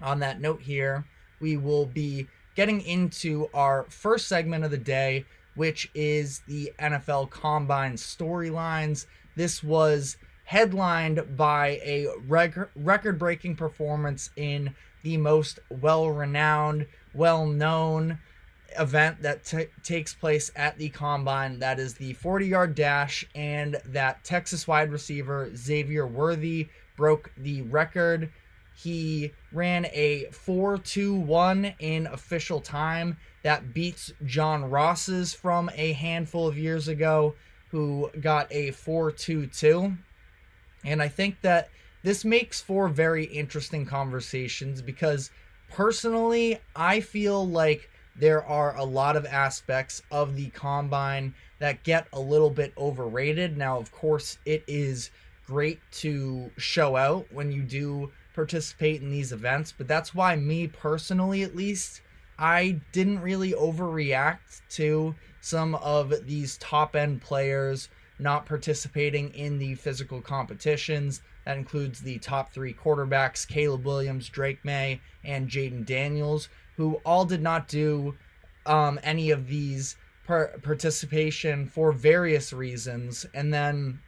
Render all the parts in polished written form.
On that note here, we will be getting into our first segment of the day, which is the NFL Combine storylines. This was headlined by a record breaking performance in the most well renowned, well known event that takes place at the Combine. That is the 40-yard dash, and that Texas wide receiver Xavier Worthy broke the record. He ran a 4.21 in official time. That beats John Ross's from a handful of years ago, who got a 4.22. And I think that this makes for very interesting conversations because personally, I feel like there are a lot of aspects of the combine that get a little bit overrated. Now, of course, it is great to show out when you do participate in these events, but that's why me personally, at least, I didn't really overreact to some of these top end players not participating in the physical competitions. That includes the top three quarterbacks, Caleb Williams, Drake May, and Jaden Daniels, who all did not do any of these participation for various reasons. And then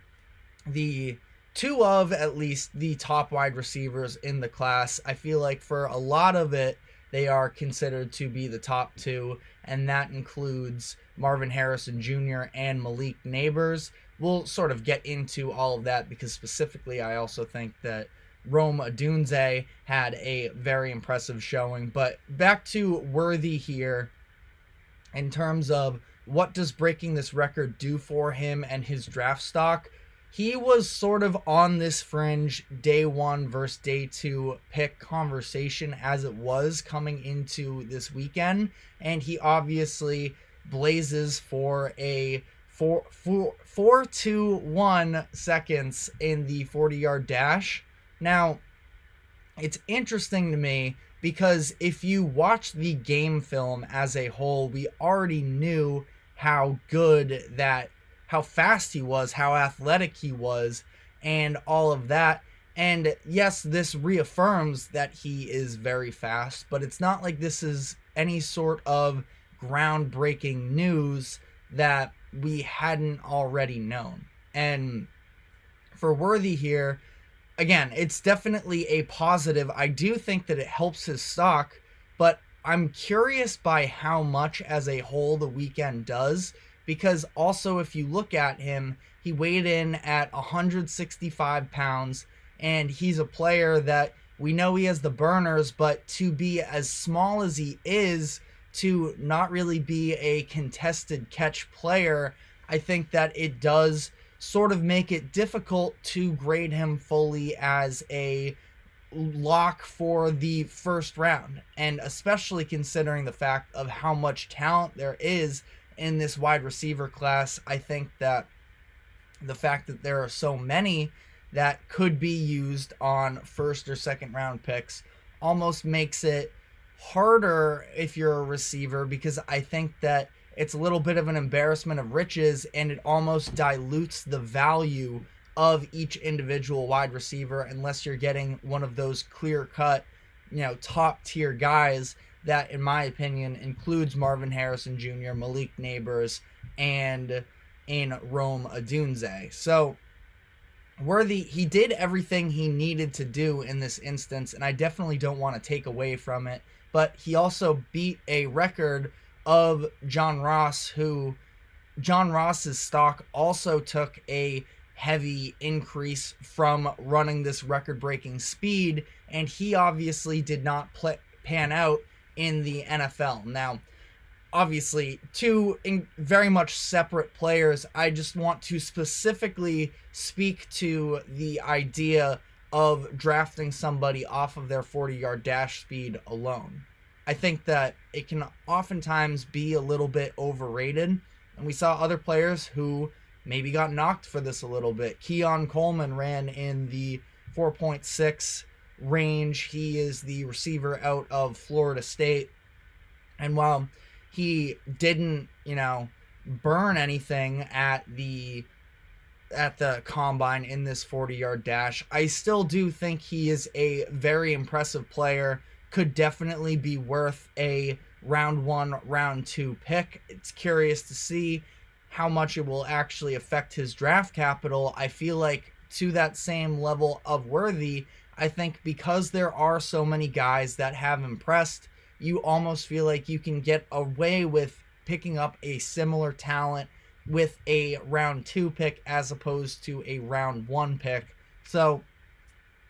the two of at least the top wide receivers in the class, I feel like for a lot of it, they are considered to be the top two, and that includes Marvin Harrison Jr. and Malik Neighbors. We'll sort of get into all of that because specifically I also think that Rome Odunze had a very impressive showing. But back to Worthy here in terms of what does breaking this record do for him and his draft stock. He was sort of on this fringe day one versus day two pick conversation as it was coming into this weekend. And he obviously blazes for a 4.21 seconds in the 40-yard dash. Now, it's interesting to me because if you watch the game film as a whole, we already knew how fast he was, how athletic he was, and all of that. And yes, this reaffirms that he is very fast, but it's not like this is any sort of groundbreaking news that we hadn't already known. And for Worthy here, again, it's definitely a positive. I do think that it helps his stock, but I'm curious by how much as a whole the weekend does, because also if you look at him, he weighed in at 165 pounds, and he's a player that we know he has the burners, but to be as small as he is, to not really be a contested catch player, I think that it does sort of make it difficult to grade him fully as a lock for the first round. And especially considering the fact of how much talent there is in this wide receiver class, I think that the fact that there are so many that could be used on first or second round picks almost makes it harder if you're a receiver, because I think that it's a little bit of an embarrassment of riches, and it almost dilutes the value of each individual wide receiver unless you're getting one of those clear-cut, top tier guys that, in my opinion, includes Marvin Harrison Jr., Malik Neighbors, and in Rome Odunze. So Worthy, he did everything he needed to do in this instance, and I definitely don't want to take away from it, but he also beat a record of John Ross, who John Ross's stock also took a heavy increase from running this record-breaking speed, and he obviously did not pan out in the NFL. Now, obviously, two very much separate players. I just want to specifically speak to the idea of drafting somebody off of their 40-yard dash speed alone. I think that it can oftentimes be a little bit overrated, and we saw other players who maybe got knocked for this a little bit. Keon Coleman ran in the 4.6 range. He is the receiver out of Florida State, and while he didn't, burn anything at the combine in this 40-yard dash, I still do think he is a very impressive player could definitely be worth a round 1, round 2 pick. It's curious to see how much it will actually affect his draft capital. I feel like to that same level of worthy, I think because there are so many guys that have impressed, you almost feel like you can get away with picking up a similar talent with a round 2 pick as opposed to a round 1 pick. So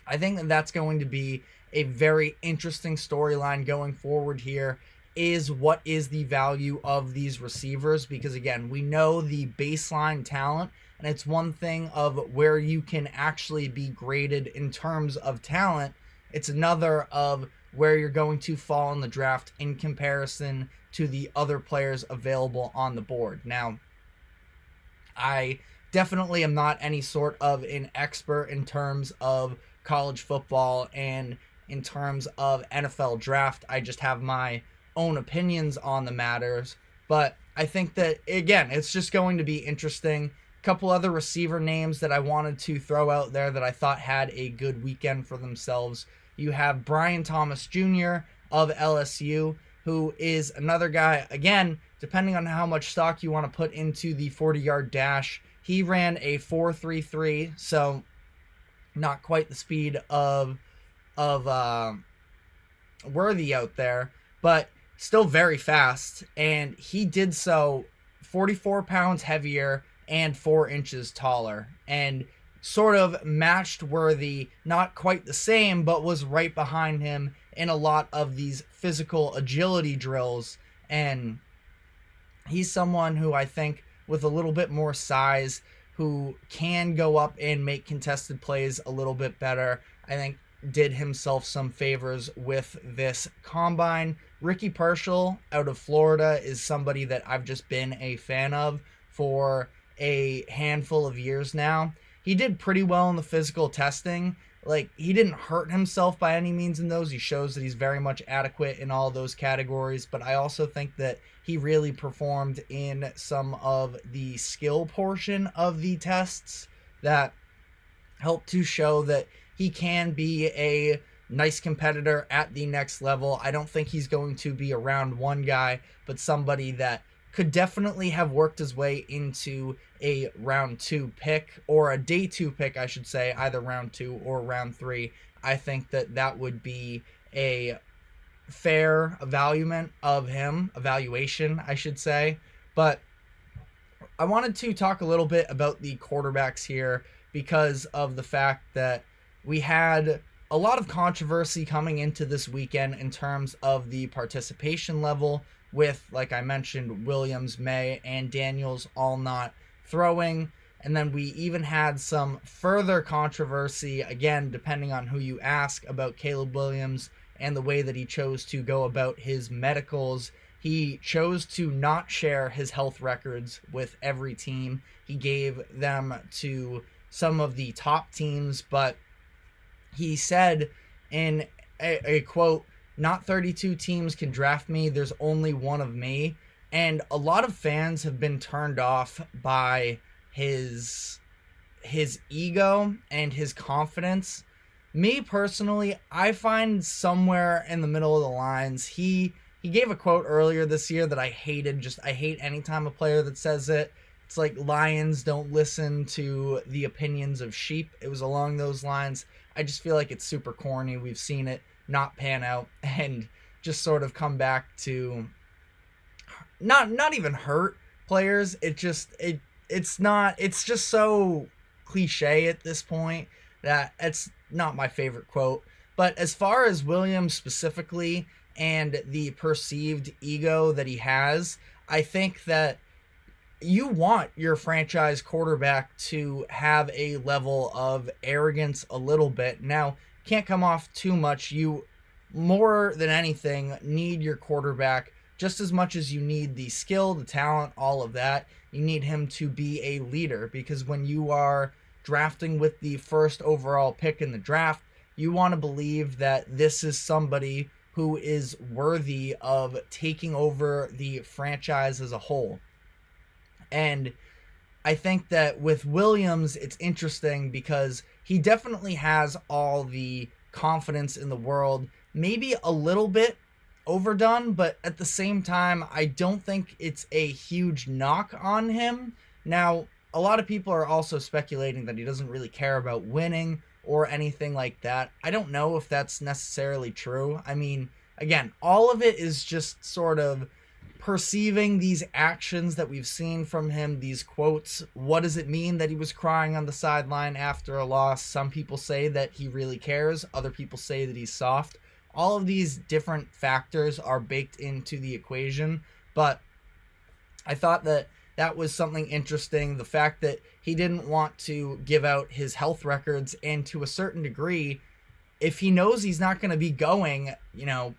I think that that's going to be a very interesting storyline going forward here, is what is the value of these receivers, because again, we know the baseline talent, and it's one thing of where you can actually be graded in terms of talent. It's another of where you're going to fall in the draft in comparison to the other players available on the board. Now, I definitely am not any sort of an expert in terms of college football and in terms of NFL draft. I just have my own opinions on the matters. But I think that, again, it's just going to be interesting. A couple other receiver names that I wanted to throw out there that I thought had a good weekend for themselves. You have Brian Thomas Jr. of LSU, who is another guy, again, depending on how much stock you want to put into the 40-yard dash. He ran a 4.33, so not quite the speed of Worthy out there, but still very fast. And he did so 44 pounds heavier and 4 inches taller, and sort of matched Worthy, not quite the same, but was right behind him in a lot of these physical agility drills. And he's someone who I think with a little bit more size, who can go up and make contested plays a little bit better, I think did himself some favors with this combine. Ricky Parshall out of Florida is somebody that I've just been a fan of for a handful of years now. He did pretty well in the physical testing. Like, he didn't hurt himself by any means in those. He shows that he's very much adequate in all those categories, but I also think that he really performed in some of the skill portion of the tests that helped to show that he can be a nice competitor at the next level. I don't think he's going to be a round 1 guy, but somebody that could definitely have worked his way into a round 2 pick, or a day 2 pick, I should say, either round 2 or round 3. I think that that would be a fair evaluation, I should say. But I wanted to talk a little bit about the quarterbacks here because of the fact that we had a lot of controversy coming into this weekend in terms of the participation level with, like I mentioned, Williams, May, and Daniels all not throwing. And then we even had some further controversy, again, depending on who you ask, about Caleb Williams and the way that he chose to go about his medicals. He chose to not share his health records with every team. He gave them to some of the top teams, but he said in a quote, "Not 32 teams can draft me. There's only one of me." And a lot of fans have been turned off by his ego and his confidence. Me personally, I find somewhere in the middle of the lines. He gave a quote earlier this year that I hated. I hate anytime a player that says it. It's like lions don't listen to the opinions of sheep. It was along those lines. I just feel like it's super corny. We've seen it not pan out and just sort of come back to not even hurt players. It's just so cliche at this point that it's not my favorite quote. But as far as Williams specifically and the perceived ego that he has, I think that you want your franchise quarterback to have a level of arrogance a little bit. Now, can't come off too much. You, more than anything, need your quarterback just as much as you need the skill, the talent, all of that. You need him to be a leader, because when you are drafting with the first overall pick in the draft, you want to believe that this is somebody who is worthy of taking over the franchise as a whole. And I think that with Williams, it's interesting because he definitely has all the confidence in the world. maybe a little bit overdone, but at the same time, I don't think it's a huge knock on him. Now, a lot of people are also speculating that he doesn't really care about winning or anything like that. I don't know if that's necessarily true. I mean, again, all of it is just sort of perceiving these actions that we've seen from him, these quotes. What does it mean that he was crying on the sideline after a loss? Some people say that he really cares, other people say that he's soft. All of these different factors are baked into the equation, but I thought that that was something interesting. The fact that he didn't want to give out his health records, and to a certain degree, if he knows he's not going to be going,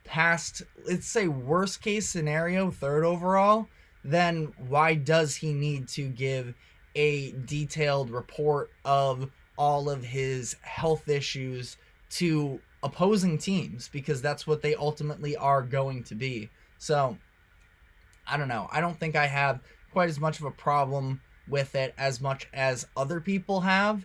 past, let's say, worst case scenario, third overall, then why does he need to give a detailed report of all of his health issues to opposing teams? Because that's what they ultimately are going to be. So, I don't know. I don't think I have quite as much of a problem with it as much as other people have.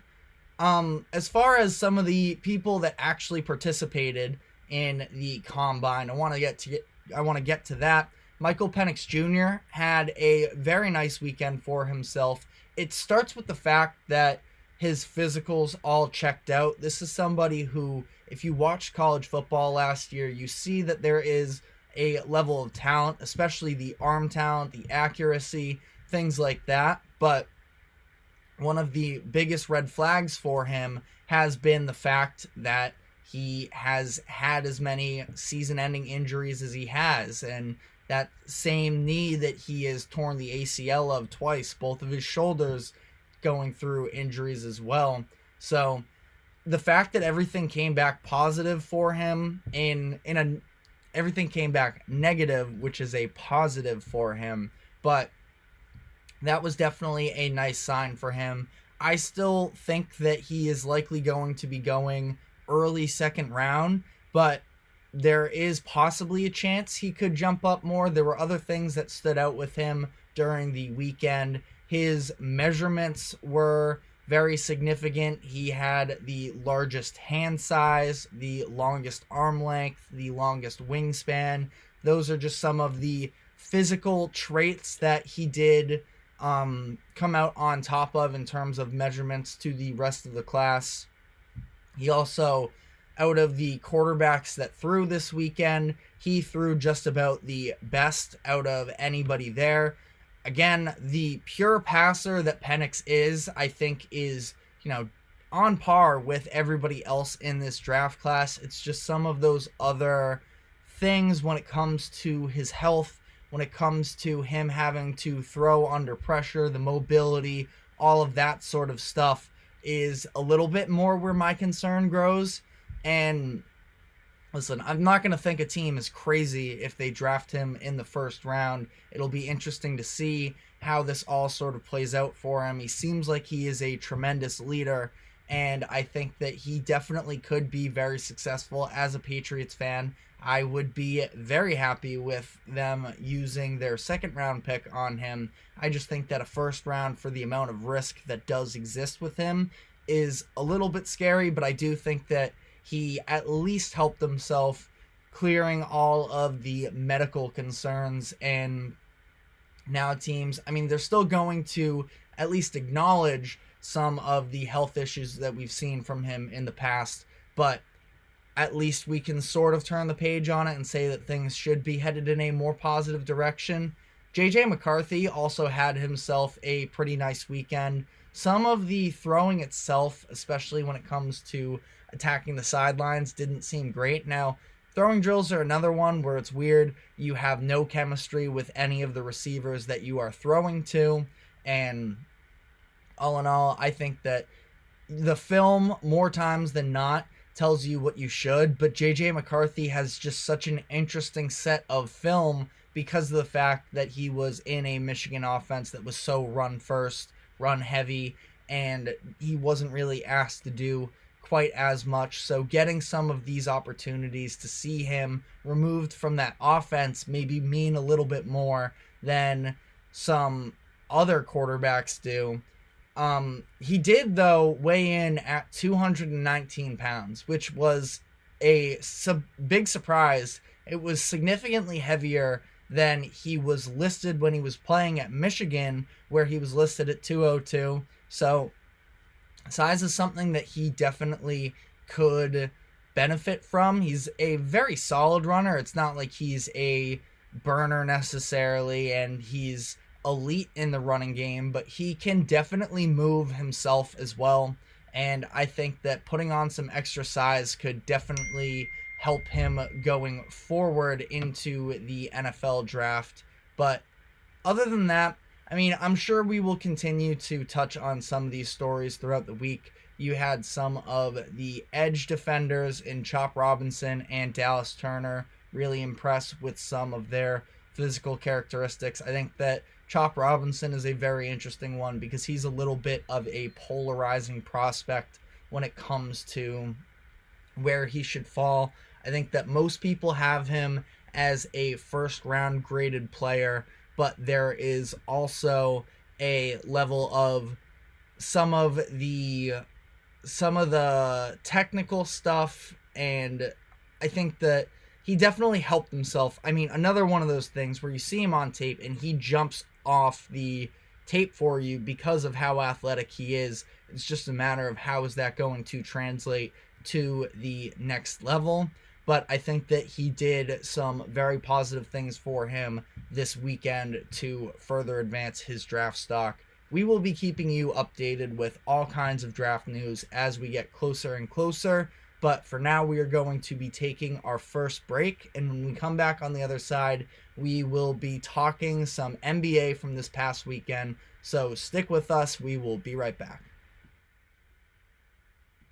As far as some of the people that actually participated in the combine, I want to get to that. Michael Penix Jr. had a very nice weekend for himself. It starts with the fact that his physicals all checked out. This is somebody who, if you watched college football last year, you see that there is a level of talent, especially the arm talent, the accuracy, things like that. But one of the biggest red flags for him has been the fact that he has had as many season-ending injuries as he has, and that same knee that he has torn the ACL of twice, both of his shoulders going through injuries as well. So the fact that everything came back positive for him everything came back negative, which is a positive for him, but that was definitely a nice sign for him. I still think that he is likely going to be going early second round, but there is possibly a chance he could jump up more. There were other things that stood out with him during the weekend. His measurements were very significant. He had the largest hand size, the longest arm length, the longest wingspan. Those are just some of the physical traits that he did come out on top of in terms of measurements to the rest of the class. He also, out of the quarterbacks that threw this weekend, he threw just about the best out of anybody there. Again, the pure passer that Penix is, I think, is, on par with everybody else in this draft class. It's just some of those other things when it comes to his health, when it comes to him having to throw under pressure, the mobility, all of that sort of stuff is a little bit more where my concern grows. And listen, I'm not going to think a team is crazy if they draft him in the first round. It'll be interesting to see how this all sort of plays out for him. He seems like he is a tremendous leader, and I think that he definitely could be very successful as a Patriots fan. I would be very happy with them using their second round pick on him. I just think that a first round, for the amount of risk that does exist with him, is a little bit scary, but I do think that he at least helped himself clearing all of the medical concerns. And now teams, they're still going to at least acknowledge some of the health issues that we've seen from him in the past, but at least we can sort of turn the page on it and say that things should be headed in a more positive direction. JJ McCarthy also had himself a pretty nice weekend. Some of the throwing itself, especially when it comes to attacking the sidelines, didn't seem great. Now, throwing drills are another one where it's weird. You have no chemistry with any of the receivers that you are throwing to, and all in all, I think that the film, more times than not, tells you what you should, but JJ McCarthy has just such an interesting set of film because of the fact that he was in a Michigan offense that was so run first, run heavy, and he wasn't really asked to do quite as much. So getting some of these opportunities to see him removed from that offense maybe mean a little bit more than some other quarterbacks do. He did, though, weigh in at 219 pounds, which was a big surprise. It was significantly heavier than he was listed when he was playing at Michigan, where he was listed at 202. So size is something that he definitely could benefit from. He's a very solid runner. It's not like he's a burner necessarily, and he's elite in the running game, but he can definitely move himself as well. And I think that putting on some extra size could definitely help him going forward into the NFL draft. But other than that, I mean, I'm sure we will continue to touch on some of these stories throughout the week. You had some of the edge defenders in Chop Robinson and Dallas Turner really impressed with some of their physical characteristics. I think that Chop Robinson is a very interesting one because he's a little bit of a polarizing prospect when it comes to where he should fall. I think that most people have him as a first round graded player, but there is also a level of some of the technical stuff, and I think that he definitely helped himself. I mean, another one of those things where you see him on tape and he jumps off the tape for you because of how athletic he is. It's just a matter of how is that going to translate to the next level. But I think that he did some very positive things for him this weekend to further advance his draft stock. We will be keeping you updated with all kinds of draft news as we get closer and closer. But for now, we are going to be taking our first break. And when we come back on the other side, we will be talking some NBA from this past weekend. So stick with us. We will be right back.